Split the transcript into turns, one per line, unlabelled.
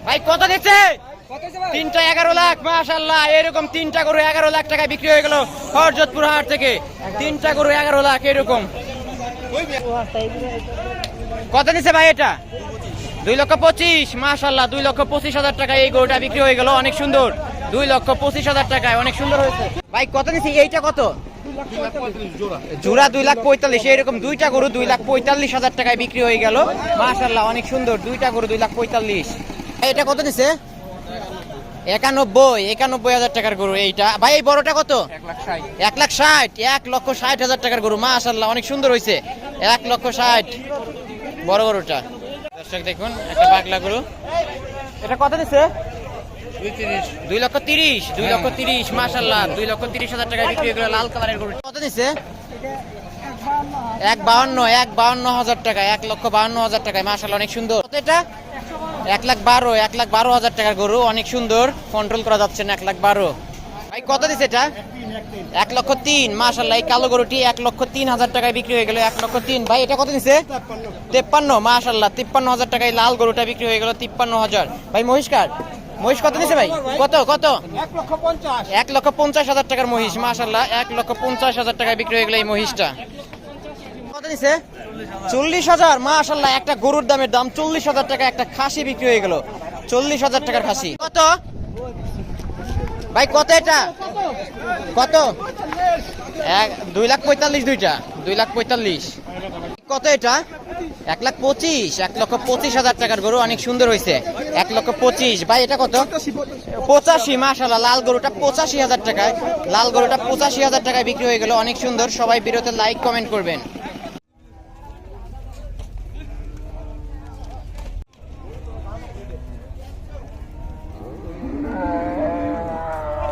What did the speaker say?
ভাই কত দিচ্ছে? তিনটা 11 লাখ। মাশাআল্লাহ, এরকম তিনটা গরু 11 লাখ টাকায় বিক্রি হয়ে গেল হরজতপুর হাট থেকে। তিনটা গরু 11 লাখ এরকম। কত দিচ্ছে ভাই এটা? 2,25,000। মাশাআল্লাহ, 2,25,000 টাকায় এই গরুটা বিক্রি হয়ে গেল। অনেক সুন্দর, 2,25,000 টাকায় অনেক সুন্দর হয়েছে। ভাই কত দিচ্ছে এইটা? কত জোড়া? 2,45,000। এরকম দুইটা গরু 2,45,000 টাকায় বিক্রি হয়ে গেল। মাশাআল্লাহ, অনেক সুন্দর দুইটা গরু 2,45,000। এটা কত দিচ্ছে? 91,000 টাকার গরু এইটা। ভাই এই বড়টা কত? 1,60,000। 1,60,000 টাকার গরু। মাশাআল্লাহ, অনেক সুন্দর হয়েছে। 1,60,000 বড় গরুটা। দর্শক দেখুন, একটা পাগলা গরু। এটা কত দিচ্ছে? 2,30,000। 2,30,000। মাশাআল্লাহ, 2,30,000 টাকায় বিক্রি হয়ে গেল লাল কালারের গরু। কত দিচ্ছে? 1,52,000 টাকা। 1,52,000 টাকায়। মাশাআল্লাহ, অনেক সুন্দর। কত এটা? 1,12,000 টাকার গরু। অনেক সুন্দর, কন্ট্রোল করা যাচ্ছে না। 1,12,000। ভাই কত দিচ্ছে এটা? 1,03,000। মাশাআল্লাহ, এই কালো গরুটি 1,03,000 টাকায় বিক্রি হয়ে গেল। 1,03,000। ভাই এটা কত দিচ্ছে? 53। মাশাআল্লাহ, 53,000 টাকায় লাল গরুটা বিক্রি হয়ে গেল। 53,000। ভাই মহিষকার মহিষ কত দিচ্ছে ভাই? কত কত? 1,50,000 টাকার মহিষ। মাশাআল্লাহ, 1,50,000 টাকায় বিক্রি হয়ে গেল এই মহিষটা। কত দিচ্ছে? 40,000। মাশাআল্লাহ, একটা গরুর দামের দাম 40,000 টাকা। একটা খাসি বিক্রি হয়ে গেল 40,000 টাকার খাসি। কত ভাই? কত এটা? কত? 2,45,000। দুইটা 2,45,000। কত এটা? 1,25,000। 1,25,000 টাকার গরু। অনেক সুন্দর হয়েছে। 1,25,000। ভাই এটা কত? 85,000। মাশাআল্লাহ, লাল গরুটা 85,000 টাকায়। লাল গরুটা 85,000 টাকায় বিক্রি হয়ে গেল। অনেক সুন্দর। সবাই ভিডিওতে লাইক কমেন্ট করবেন।